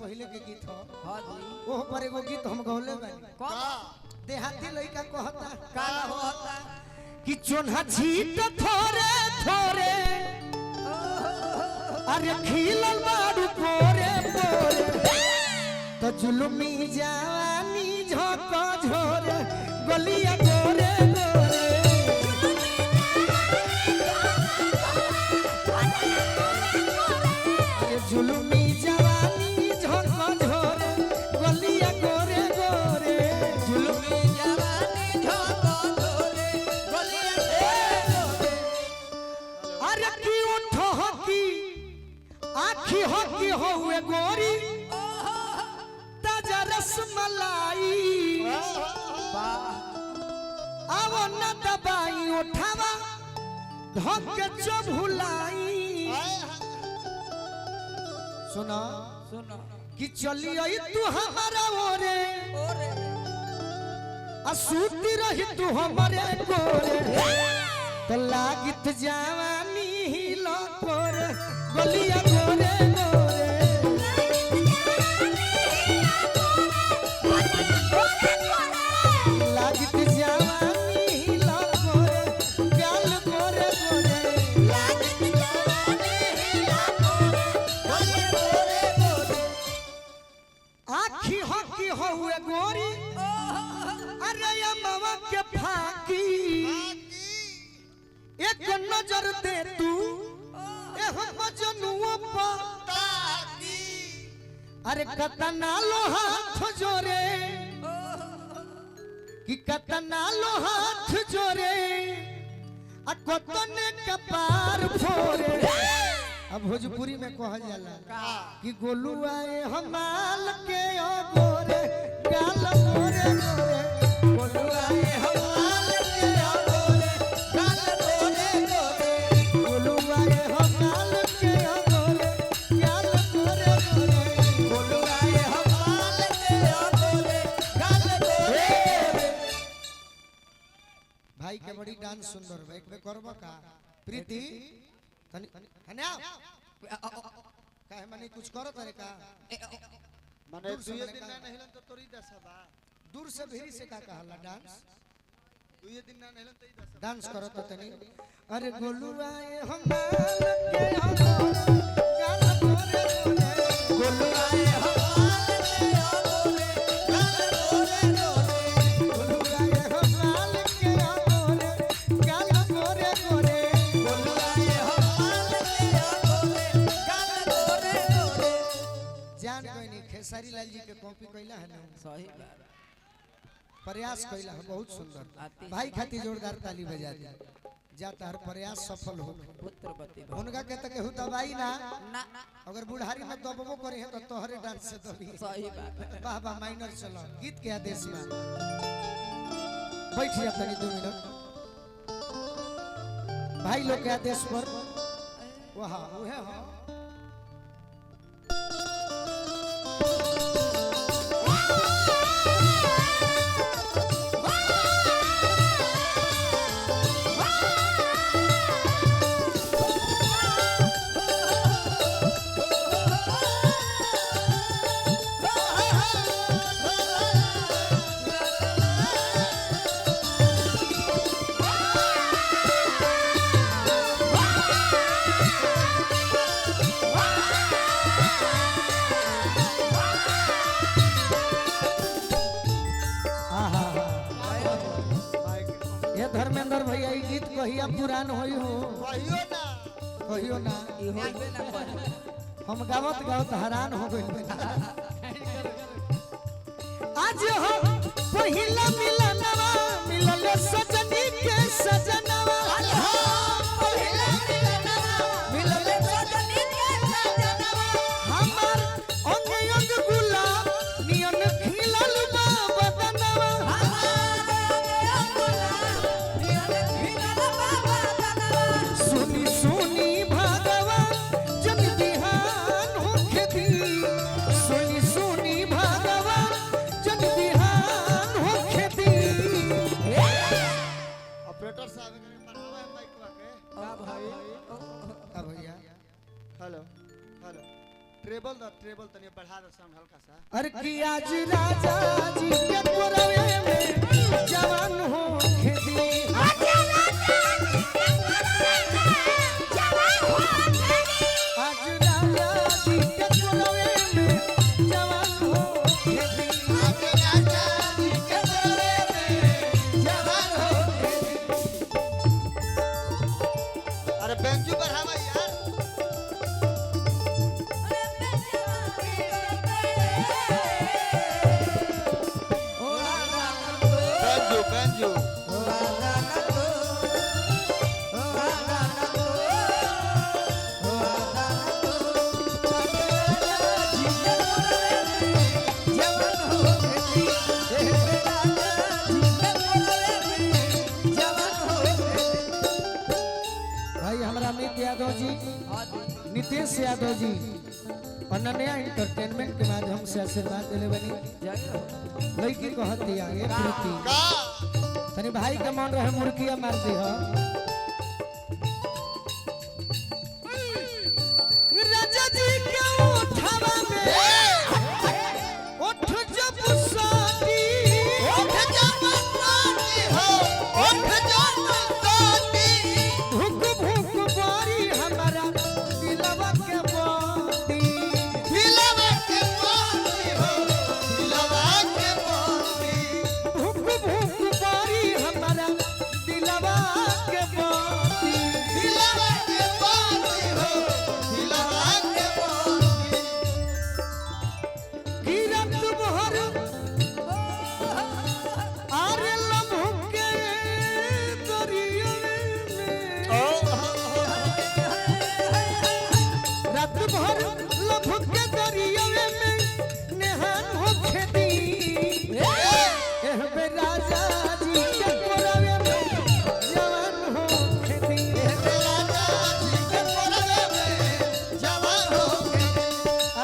पहले के गीत हो। हां जी वो पर एगो गीत हम गौले बानी। का देहाती लइका कहता का होता कि चोन्हा छीट थोरे थोरे अरे खिलल बाड़ू पोरे पोरे तो जुलमी जवानी झोंक झोरे गलिया गोरे गोरे अरे जुलमी जवानी झोंक झोरे गलिया गोरे गोरे जुलमी जवानी झोंक झोरे गलिया गोरे अरे की उठो की आखी हो की होए गोरी ताजा रसमलाई आवो न दबाई उठावा धक चबुलाई सुना सुनो कि चली आई तू हमारा ओरे ओरे असूती रही तू हमारे गोरे तो लागित जवानी हिलो गोरे गलिया गोरे गोरे लागित जवानी हिलो गोरे गाल गोरे गोरे लागित जवानी हिला गोरे गोरे गोरे आखी हो की होए गोरी अरे या मावा के फाकी एक नजर दे तू ए हम जनुओ पताकी अरे कतना लो हाथ जोरे कि कतना लो हाथ जोरे आ कतने कपार फोरे अब भोजपुरी में कहल जाला कि गोलुआ ए हमाल के ओ गोरे गाल गोरे गोरे गोलुआ ए हमाल के ओ गोरे गाल गोरे गोरे गोलुआ ए हमाल के ओ गोरे गाल गोरे गोरे गोलुआ ए हमाल के ओ गोरे गाल गोरे भाई के बड़ी डांस सुंदर बा एक बे करबा का प्रीति तनी हन्या काहे माने कुछ करो तारे का माने दुए दिन ना नहिलन तो तोरी दसबा दूर से भेरी से का कहला डांस दुए दिन ना नहिलन तो ई दसबा डांस करो तो तनी अरे गोलुआ ए हमाल के हो गाल गोरे गोरे गोलुआ ए हमाल के हो गोरे गाल गोरे गोरे गोलुआ ए हमाल के हो गोरे गाल गोरे गोरे गोलुआ ए हमाल के हो गोरे गाल गोरे गोरे जान कोई नहीं खेसारी लाल जी के कॉपी कइला है ना सही बात प्रयास कइला है बहुत सुंदर आती भाई खातिर जोरदार ताली बजा दी जाता हर प्रयास सफल हो पुत्रवती उनका कहता के दबाई ना ना अगर बुढ़ारी में दबबो करे है तो तोहरे डांस से दबी सही बात वाह वाह माइनर चलो गीत के आदेश में बैठ जा तनी 2 मिनट भाई लोग के आदेश पर वाह उहे हो ये धर्मेंद्र भैया ई गीत कहिया पुरान होई हो कहियो ना कहियो ना ई होइबे ना करे हम गावत गावत हैरान हो गइल आज हम पहिला मिलनवा मिलले सजनी के सजनवा आज हम पहिला मिलनवा मिलले सजनी के सजनवा हमर अंग अंग गुलाब नियन खिलल बा बदनवा सुनी सुनी भागवा जन बिहान होखे दी सुनी सुनी भागवा जन बिहान होखे तो ट्रेबल तनी बढ़ा दो साउंड हल्का सा। अरे कि आज राजा जी के कोरवे में जवान हो खेती आज राजा जी के कोरवे में जवान हो खेती आज राजा जी के कोरवे में जवान हो खेती। अरे बेंजू बढ़ावा यार। बेंजू भाई हमारा अमित यादव जी नितेश यादव जी अनन्या एंटरटेनमेंट के माध्यम से आशीर्वाद दिले बनी लड़की को हत्या एक कृति का तनी भाई के मन रहे मुर्गिया मार दी हो राजा जी के उठावा में उठ जब साथी उठ जब साथी हो उठ जब साथी भूख भूख बारी हमारा दिलवा के बाती दिलवा के पानी हो दिलवा के पानी भूख भूख बारी हमारा दिलवा के बाती दिलवा के पानी हो दिलवा के पानी गिरत बहर आरे लम्हुके दरिया में रात भर लम्हुके दरिया में नेहान हो खेती एह बे राजा जी के कोरवे में जवान हो खेती राजा जी के कोरवे में जवान हो खेती।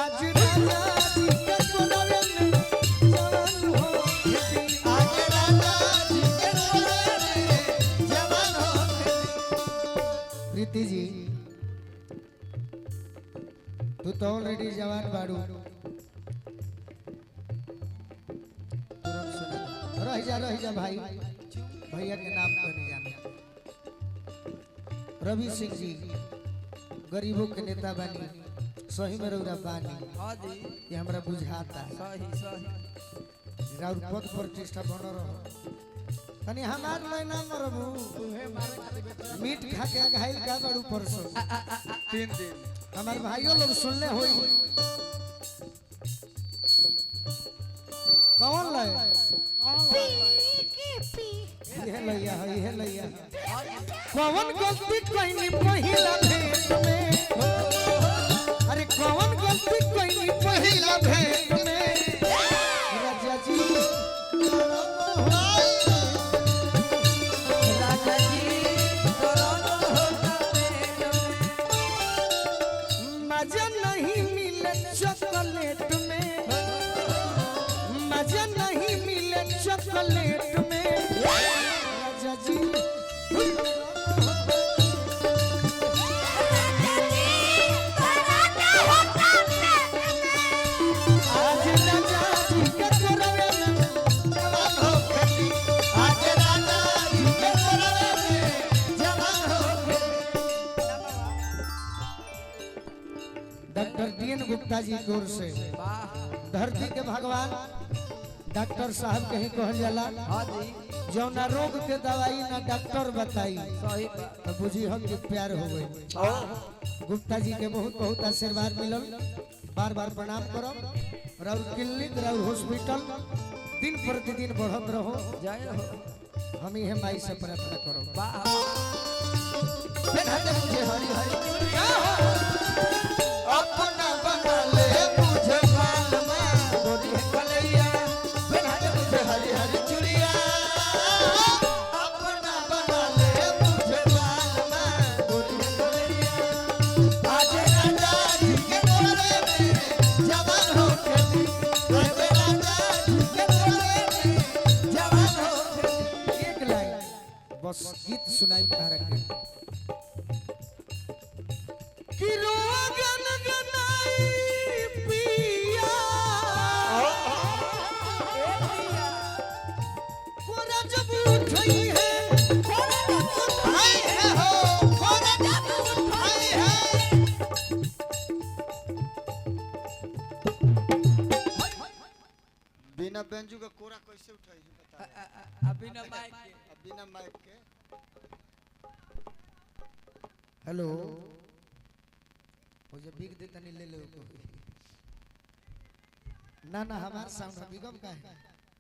आज राजा जी के कोरवे में जवान हो खेती आज राजा जी के कोरवे में जवान हो खेती। प्रीति जी तू तो ऑलरेडी जवान बाड़ू तुरंत सुना रह जा भाई भैया के नाम तो नहीं जाना रवि सिंह जी गरीबों के नेता बनी सही में रौरा बानी ये हमरा बुझाता राउर पद प्रतिष्ठा बन रहो तनी हमार महीना मरबू मीट खा के घायल का बड़ू परसों 3 दिन हमार भाइयों लोग सुनले होई कौन लय ये लैया है ये लैया कौन गलती कइनी पहिला भेंट में अरे कौन गलती कइनी पहिला भेंट में राजा जी राजा जी कोरोना होता पेट में मजा नहीं मिले चॉकलेट में मजा नहीं मिले चॉकलेट में राजा जी आज राजा जी के कोरवे में जवान हो खेती। आज राजा जी के कोरवे में जवान हो खेती। डॉक्टर डीएन गुप्ता जी की ओर से धरती के भगवान डॉक्टर साहब कहीं कहल जाला जौना रोग के दवाई ना डॉक्टर बताई तो बुझी हम के प्यार हो गई गुप्ता जी के बहुत बहुत आशीर्वाद मिलल बार बार प्रणाम करब राउर क्लिनिक राउर हॉस्पिटल दिन प्रतिदिन बढ़त रहो हम ही माई से प्रार्थना करो अपना बना ले मुझे मालूमा गोरी है कलैया बना दे मुझे हरी हरी चूड़िया अपना बना ले मुझे मालूमा गोरी है कलैया आज राजा जी के कोरवे में जवान हो खेती। आज राजा जी के कोरवे में जवान हो खेती। एक लाइन बस गीत सुनाई तारा के कि रो बिना बेंजू का कोरा कैसे उठाई है बता अभी ना माइक के अब बिना माइक के हेलो वो जब बिग दे तनी ले ले ना ना हमार साउंड बिगम का है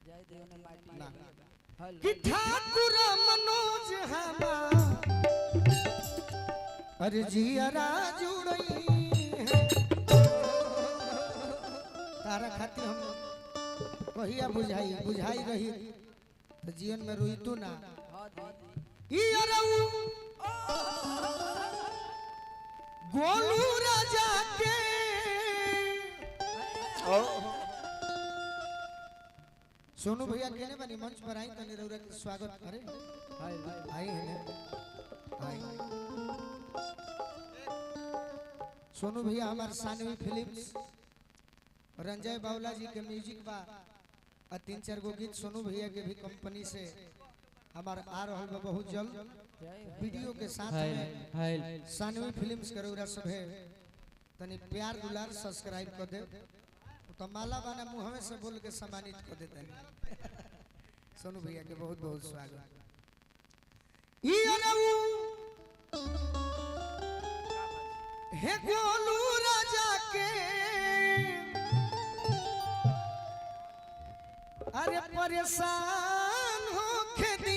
जय देव ने माइक ना हेलो कि ठाकुर मनोज हमार अरे जियरा जुड़ई है तारा खातिर हम कहिया बुझाई रही तो जीवन में रोई तू ना हां दीदी ई अरऊ गोलू राजा के सोनू भैया केने बनी मंच पर आई तने रउरा के स्वागत करे हाय आई है ने आई सोनू भैया हमार सानवी फिल्म्स रंजय बावला जी के म्यूजिक बा और 3-4 गो गीत सोनू भैया के भी कंपनी से हमार आ रहल बा बहुत जल्द वीडियो के साथ में सानवी फिल्म्स करौरा सब है तनी प्यार दुलार सब्सक्राइब कर दे तो माला बाना मुंह से बोल के सम्मानित कर देते हैं सोनू भैया के बहुत बहुत स्वागत ई अरऊ हे गोलू राजा के अरे परेशान हो खेती